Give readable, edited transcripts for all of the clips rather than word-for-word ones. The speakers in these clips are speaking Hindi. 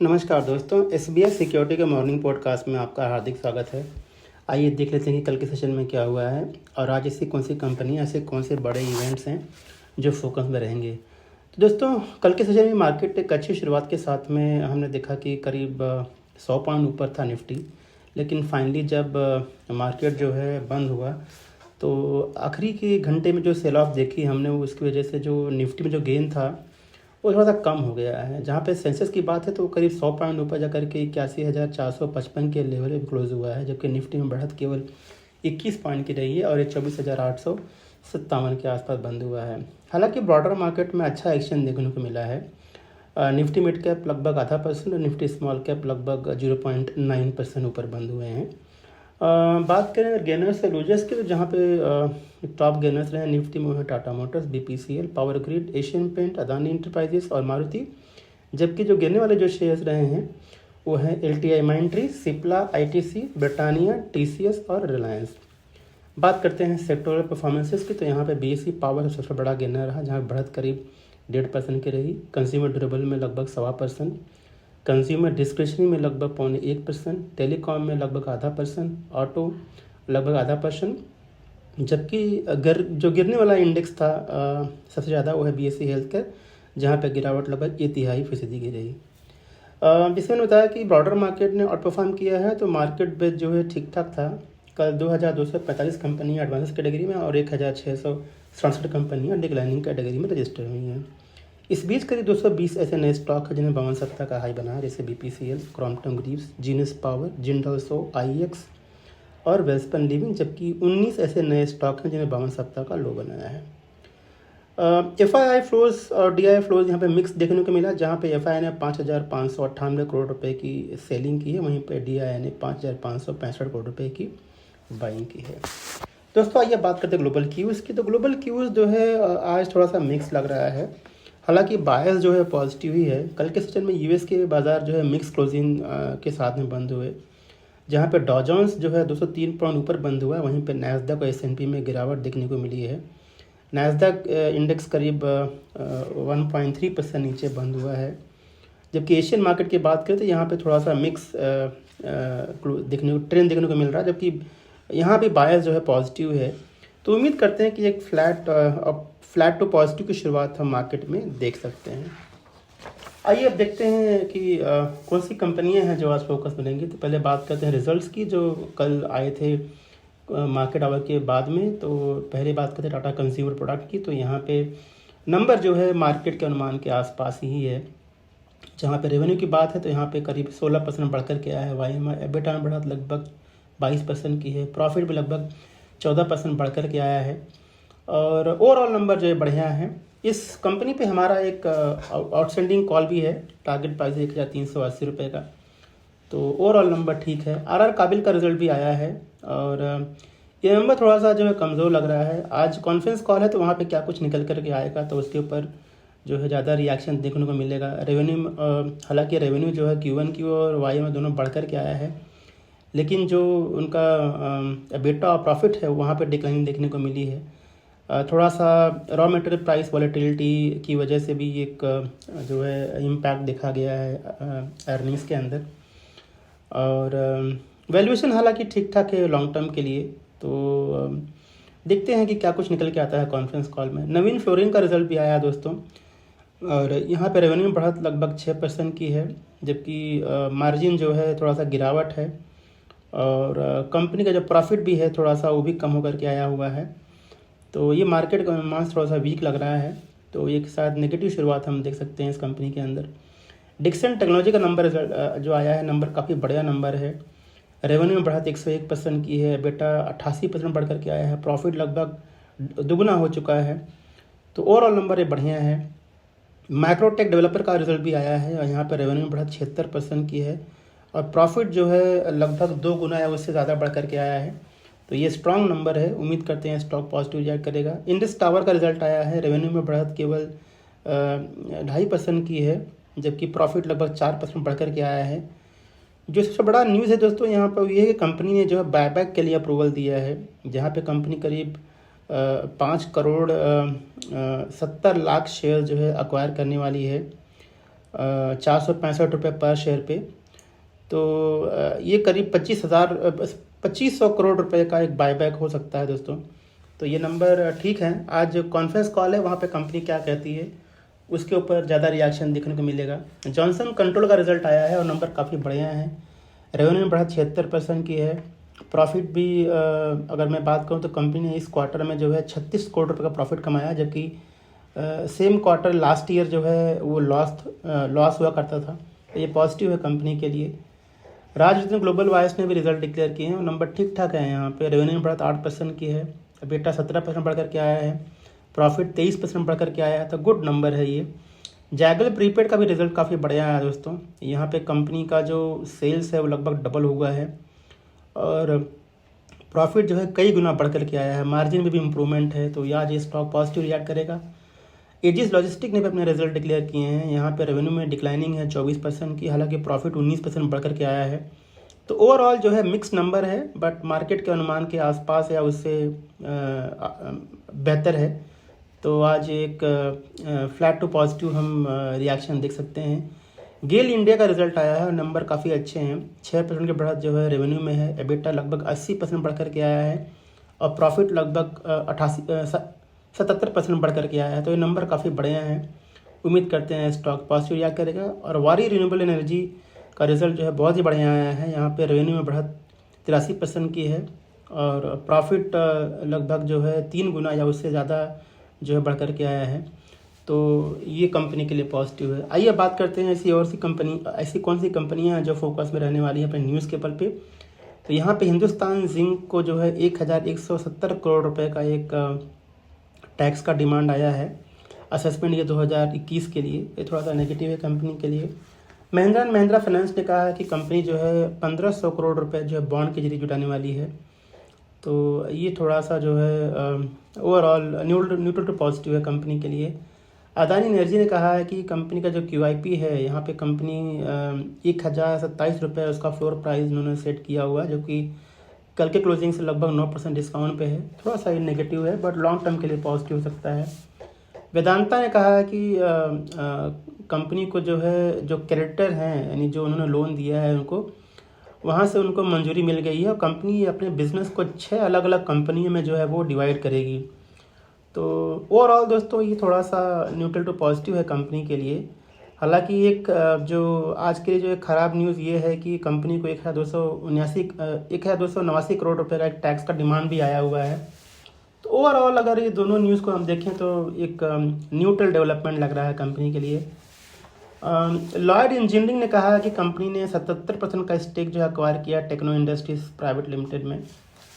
नमस्कार दोस्तों, एसबीआई सिक्योरिटी के मॉर्निंग पॉडकास्ट में आपका हार्दिक स्वागत है। आइए देख लेते हैं कि कल के सेशन में क्या हुआ है और आज ऐसी कौन सी कंपनी, ऐसे कौन से बड़े इवेंट्स हैं जो फोकस में रहेंगे। तो दोस्तों, कल के सेशन में मार्केट एक अच्छी शुरुआत के साथ में हमने देखा कि करीब 100 पॉइंट ऊपर था निफ्टी, लेकिन फाइनली जब मार्केट जो है बंद हुआ तो आखिरी के घंटे में जो सेल ऑफ देखी हमने, उसकी वजह से जो निफ्टी में जो गेन था वो थोड़ा सा कम हो गया है। जहाँ पे सेंसेस की बात है तो करीब 100 पॉइंट ऊपर जाकर के 81,455 के लेवल पे क्लोज हुआ है, जबकि निफ्टी में बढ़त केवल 21 पॉइंट की रही है और ये 24,857 के आसपास बंद हुआ है। हालांकि ब्रॉडर मार्केट में अच्छा एक्शन देखने को मिला है। निफ्टी मिड कैप लगभग 0.5% और निफ्टी स्मॉल कैप लगभग 0.9% ऊपर बंद हुए हैं। बात करें गेनर्स से लूजर्स की, तो जहाँ पे टॉप गेनर्स रहे निफ्टी में है Tata Motors, BPCL, Power Grid, Asian Paint, Adani Enterprises और मारुति। जबकि जो गिरने वाले जो शेयर्स रहे हैं वो हैं LTI माइंट्री, Cipla, ITC, Britannia, TCS और रिलायंस। बात करते हैं सेक्टोरल परफॉर्मेंसेस की, तो यहाँ पे बीएसई पावर सबसे बड़ा गेनर रहा, जहाँ बढ़त करीब 1.5% की रही। कंज्यूमर ड्यूरेबल में लगभग 1.25%, कंज्यूमर डिस्क्रिशनरी में लगभग 0.1%, टेलीकॉम में लगभग 0.5%, ऑटो लगभग 0.5%। जबकि जो गिरने वाला इंडेक्स था सबसे ज़्यादा वो है बीएसई हेल्थ केयर, जहाँ पे गिरावट लगभग 0.33% की रही। जिसमें बताया कि ब्रॉडर मार्केट ने आउट परफॉर्म किया है, तो मार्केट बेस जो है ठीक ठाक था। कल 2245 कंपनियाँ एडवांस कैटेगरी में और 1667 कंपनियाँ डिक्लाइनिंग कैटेगरी में रजिस्टर हुई हैं। इस बीच करीब 220 ऐसे नए स्टॉक है जिन्हें 52 सप्ताह का हाई बना है, जैसे BPCL, Crompton Greaves, Genus power, Jindal saw, IEX और वेल्सपन लिविंग। जबकि 19 ऐसे नए स्टॉक हैं जिन्हें 52 सप्ताह का लो बनाया है। एफआईआई फ्लोज और डीआई फ्लोज यहाँ पे मिक्स देखने को मिला, जहाँ पे एफआईआई ने 5,598 करोड़ रुपए की सेलिंग की है, वहीं पे डीआई ने 5,565 करोड़ रुपए की बाइंग की है। दोस्तों, आइए बात करते हैं ग्लोबल क्यूज़ की। तो ग्लोबल क्यूज़ जो है आज थोड़ा सा मिक्स लग रहा है। हालांकि बायस जो है पॉजिटिव ही है। कल के सेशन में यूएस के बाज़ार जो है मिक्स क्लोजिंग के साथ में बंद हुए, जहां पे डॉ जोन्स जो है 203 पॉइंट ऊपर बंद हुआ है, वहीं पे नैस्डैक और एसएनपी में गिरावट देखने को मिली है। नैस्डैक इंडेक्स करीब 1.3% नीचे बंद हुआ है। जबकि एशियन मार्केट की बात करें तो यहाँ पे थोड़ा सा मिक्स ट्रेंड देखने को मिल रहा है, जबकि यहाँ भी बायस जो है पॉजिटिव है। तो उम्मीद करते हैं कि एक फ्लैट टू पॉजिटिव की शुरुआत हम मार्केट में देख सकते हैं। आइए अब देखते हैं कि कौन सी कंपनियां हैं जो आज फोकस बनेंगी। तो पहले बात करते हैं रिजल्ट्स की, जो कल आए थे मार्केट आवर के बाद में। तो पहले बात करते हैं टाटा कंज्यूमर प्रोडक्ट की। तो यहाँ पे नंबर जो है मार्केट के अनुमान के आसपास ही है। जहाँ पे रेवेन्यू की बात है तो यहाँ पे करीब 16% बढ़कर के आया है। वाईएमआई एबिटा में बढ़त लगभग 22% की है। प्रॉफिट भी लगभग 14% बढ़कर के आया है और ओवरऑल नंबर जो है बढ़िया है। इस कंपनी पे हमारा एक आउटस्टैंडिंग कॉल भी है, टारगेट प्राइस 1,380 रुपये का। तो ओवरऑल नंबर ठीक है। आरआर काबिल का रिजल्ट भी आया है और ये नंबर थोड़ा सा जो है कमज़ोर लग रहा है। आज कॉन्फ्रेंस कॉल है तो वहाँ पे क्या कुछ निकल कर के आएगा तो उसके ऊपर जो है ज़्यादा रिएक्शन देखने को मिलेगा। रेवेन्यू हालांकि रेवेन्यू जो है Q1 और वाई में दोनों बढ़ कर के आया है, लेकिन जो उनका एबिटा और प्रॉफिट है वहाँ पे डिक्लाइन देखने को मिली है। थोड़ा सा रॉ मटेरियल प्राइस वॉलेटिलिटी की वजह से भी एक जो है इम्पैक्ट देखा गया है अर्निंग्स के अंदर। और वैल्यूएशन हालांकि ठीक ठाक है लॉन्ग टर्म के लिए। तो देखते हैं कि क्या कुछ निकल के आता है कॉन्फ्रेंस कॉल में। नवीन फ्लोरिंग का रिजल्ट भी आया दोस्तों और यहाँ पे रेवेन्यू में बढ़त लगभग 6% की है, जबकि मार्जिन जो है थोड़ा सा गिरावट है और कंपनी का जो प्रॉफिट भी है थोड़ा सा वो भी कम होकर के आया हुआ है। तो ये मार्केट का अनुमान थोड़ा सा वीक लग रहा है, तो एक साथ नेगेटिव शुरुआत हम देख सकते हैं इस कंपनी के अंदर। डिक्सन टेक्नोलॉजी का नंबर जो आया है, नंबर काफ़ी बढ़िया नंबर है। रेवेन्यू में बढ़त 101% की है, बेटा 88% बढ़ करके आया है, प्रॉफिट लगभग दुगुना हो चुका है। तो ओवरऑल नंबर ये बढ़िया है। माइक्रोटेक डेवलपर का रिजल्ट भी आया है और यहाँ पर रेवेन्यू में बढ़त 76% की है और प्रॉफिट जो है लगभग 2 गुना या उससे ज़्यादा बढ़ करके आया है। तो ये स्ट्रॉन्ग नंबर है, उम्मीद करते हैं स्टॉक पॉजिटिव रिएक्ट करेगा। इंडस टावर का रिजल्ट आया है, रेवेन्यू में बढ़त केवल 2.5% की है, जबकि प्रॉफिट लगभग 4% बढ़ कर के आया है। जो सबसे बड़ा न्यूज़ है दोस्तों यहाँ पर ये है कि कंपनी ने जो है बायबैक के लिए अप्रूवल दिया है, जहाँ पे कंपनी करीब 5 करोड़ 70 लाख शेयर जो है अक्वायर करने वाली है। ₹465 पर शेयर पे। तो ये करीब 2500 करोड़ रुपए का एक बायबैक हो सकता है दोस्तों। तो ये नंबर ठीक है। आज कॉन्फ्रेंस कॉल है, वहाँ पे कंपनी क्या कहती है उसके ऊपर ज़्यादा रिएक्शन देखने को मिलेगा। जॉनसन कंट्रोल का रिजल्ट आया है और नंबर काफ़ी बढ़िया है। रेवेन्यू में बढ़ा 76% की है। प्रॉफिट भी अगर मैं बात करूँ तो कंपनी ने इस क्वार्टर में जो है 36 करोड़ रुपए का प्रॉफिट कमाया, जबकि सेम क्वार्टर लास्ट ईयर जो है वो लॉस हुआ करता था। तो ये पॉजिटिव है कंपनी के लिए। राजरत्न ग्लोबल वायर्स ने भी रिजल्ट डिक्लेयर किए हैं और नंबर ठीक ठाक है। यहाँ पे रेवेन्यू में बढ़त 8% की है, बेटा 17% बढ़ करके आया है, प्रॉफिट 23% बढ़ करके आया है। तो गुड नंबर है ये। जैगल प्रीपेड का भी रिजल्ट काफ़ी बढ़िया है दोस्तों। यहाँ पे कंपनी का जो सेल्स है वो लगभग डबल हुआ है और प्रॉफिट जो है कई गुना बढ़ करके आया है, मार्जिन में भी इम्प्रूवमेंट है। तो आज ये स्टॉक पॉजिटिव रिएक्ट करेगा। एजिस लॉजिस्टिक ने भी अपने रिजल्ट डिक्लेयर किए हैं। यहाँ पे रेवेन्यू में डिक्लाइनिंग है 24% की, हालांकि प्रॉफिट 19% बढ़ करके आया है। तो ओवरऑल जो है मिक्स नंबर है, बट मार्केट के अनुमान के आसपास या उससे बेहतर है। तो आज एक फ्लैट टू पॉजिटिव हम रिएक्शन देख सकते हैं। गेल इंडिया का रिजल्ट आया है और नंबर काफ़ी अच्छे हैं। 6% की बढ़त जो है रेवेन्यू में है, एबिटा लगभग 80% बढ़ करके आया है और प्रॉफिट लगभग 77% बढ़ करके आया है। तो ये नंबर काफ़ी बढ़िया हैं। उम्मीद करते हैं स्टॉक पॉजिटिव रिएक्ट करेगा। और वारी रिन्यूएबल एनर्जी का रिजल्ट जो है बहुत ही बढ़िया आया है। यहाँ पे रेवेन्यू में बढ़त 83% की है और प्रॉफिट लगभग जो है 3 गुना या उससे ज़्यादा जो है बढ़ करके आया है। तो ये कंपनी के लिए पॉजिटिव है। आइए बात करते हैं ऐसी कौन सी कंपनियां जो फोकस में रहने वाली हैं अपने न्यूज़ पेपर पे। तो यहाँ पे हिंदुस्तान जिंक को जो है 1170 करोड़ रुपए का एक टैक्स का डिमांड आया है असेसमेंट ये 2021 के लिए। ये थोड़ा सा नेगेटिव है कंपनी के लिए। महिंद्रा एंड महिंद्रा फाइनेंस ने कहा है कि कंपनी जो है 1500 करोड़ रुपए जो है बॉन्ड के जरिए जुटाने वाली है। तो ये थोड़ा सा जो है ओवरऑल न्यूट्रल टू पॉजिटिव है कंपनी के लिए। अदानी एनर्जी ने कहा है कि कंपनी का जो QIP है, यहाँ पे कंपनी 1027 रुपये उसका फ्लोर प्राइस उन्होंने सेट किया हुआ है, जो कि कल के क्लोजिंग से लगभग 9% डिस्काउंट पे है। थोड़ा सा ये नेगेटिव है, बट लॉन्ग टर्म के लिए पॉजिटिव हो सकता है। वेदांता ने कहा है कि कंपनी को जो है जो क्रेडिटर हैं, यानी जो उन्होंने लोन दिया है उनको, वहाँ से उनको मंजूरी मिल गई है और कंपनी अपने बिजनेस को 6 अलग अलग कंपनियों में जो है वो डिवाइड करेगी। तो ओवरऑल दोस्तों ये थोड़ा सा न्यूट्रल टू पॉजिटिव है कंपनी के लिए। हालांकि एक जो आज के लिए जो एक ख़राब न्यूज़ ये है कि कंपनी को 1289 करोड़ रुपए का एक टैक्स का डिमांड भी आया हुआ है। तो ओवरऑल अगर ये दोनों न्यूज़ को हम देखें तो एक न्यूट्रल डेवलपमेंट लग रहा है कंपनी के लिए। लॉयड इंजीनियरिंग ने कहा है कि कंपनी ने 77% का स्टेक जो है एक्वायर किया टेक्नो इंडस्ट्रीज प्राइवेट लिमिटेड में।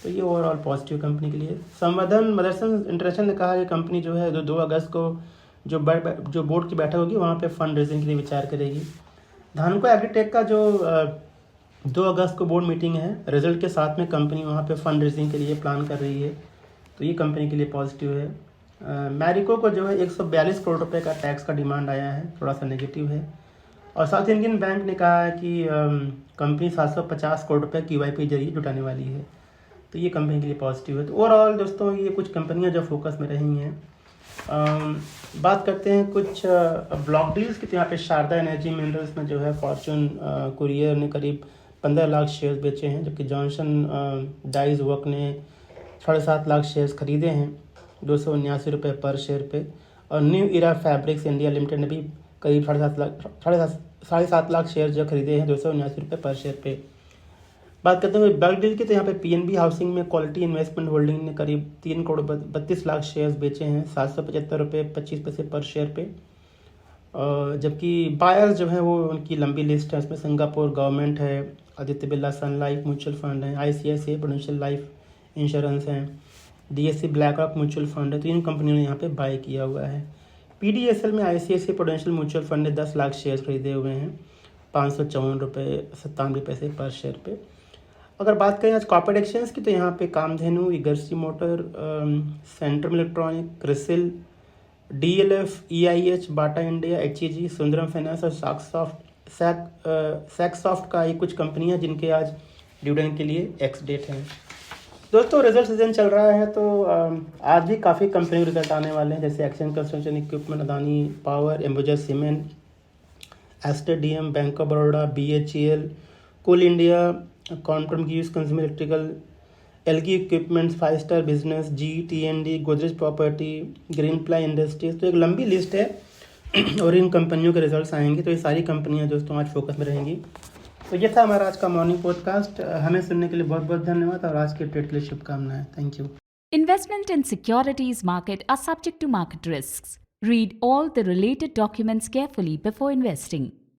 तो ये ओवरऑल पॉजिटिव कंपनी के लिए। संवर्धन मदरसन इंटरनेशनल ने कहा कि कंपनी जो है 2 अगस्त को जो बोर्ड की बैठक होगी वहाँ पे फंड रेजिंग के लिए विचार करेगी। धानुका एग्रीटेक का जो 2 अगस्त को बोर्ड मीटिंग है, रिजल्ट के साथ में कंपनी वहाँ पे फंड रेजिंग के लिए प्लान कर रही है। तो ये कंपनी के लिए पॉजिटिव है। मैरिको को जो है 142 करोड़ रुपए का टैक्स का डिमांड आया है, थोड़ा सा नेगेटिव है। और साउथ इंडियन बैंक ने कहा है कि कंपनी 750 करोड़ रुपये QIP जरिए जुटाने वाली है। तो ये कंपनी के लिए पॉजिटिव है। तो ओवरऑल दोस्तों ये कुछ कंपनियां जो फोकस में रही हैं। बात करते हैं कुछ ब्लॉक डील्स की। तो यहाँ पे शारदा एनर्जी मिनरल्स में जो है फॉर्चून कुरियर ने करीब 15 लाख शेयर्स बेचे हैं, जबकि जॉनसन डाइज वर्क ने 7.5 लाख शेयर्स खरीदे हैं 279 रुपये पर शेयर पे। और न्यू इरा फैब्रिक्स इंडिया लिमिटेड ने भी करीब 7.5 लाख शेयर जो खरीदे हैं 279 रुपये पर शेयर पे। बात करते हैं बल्क डील की। तो यहाँ पे PNB हाउसिंग में क्वालिटी इन्वेस्टमेंट होल्डिंग ने करीब 3 करोड़ 32 लाख शेयर्स बेचे हैं 775 रुपये 25 पैसे पर शेयर पे। और जबकि बायर्स जो हैं वो उनकी लंबी लिस्ट है, उसमें सिंगापुर गवर्नमेंट है, आदित्य बिरला सन लाइफ म्यूचुअल फंड है, ICICI प्रूडेंशियल लाइफ इंश्योरेंस है, DSC black rock mutual fund है। तो इन कंपनियों ने यहाँ पे बाय किया हुआ है। PDSL में ICICI प्रूडेंशियल म्यूचुअल फंड ने 10 लाख शेयर्स खरीदे हुए हैं 554 रुपये 97 पैसे पर शेयर पे। अगर बात करें आज कॉर्पोरेट एक्सचेंज की, तो यहाँ पे कामधेनु, इगर्सी motor, Centrum electronic, CRISIL, DLF, EIH, Bata India, HEG, Sundaram finance और सैकसॉफ्ट का ये कुछ कंपनियां जिनके आज डिविडेंड के लिए एक्स डेट है। दोस्तों रिजल्ट सीजन चल रहा है, तो आज भी काफ़ी कंपनी रिजल्ट आने वाले हैं, जैसे action construction equipment, Adani power, Ambuja cement, Aster DM, bank of Baroda, BHEL, coal India, quantum use consumer electrical, Elgi equipments, 5 star business, GTND, Godrej property, green ply industries. तो एक लंबी लिस्ट है और इन कंपनियों के रिजल्ट्स आएंगे। तो ये सारी कंपनियां दोस्तों आज फोकस में रहेंगी। तो ये था हमारा आज का मॉर्निंग पॉडकास्ट। हमें सुनने के लिए बहुत बहुत धन्यवाद और आज के ट्रेड के लिए शुभकामनाएं। Thank you. Investment in securities market are subject to market risks. Read all the related documents carefully before investing.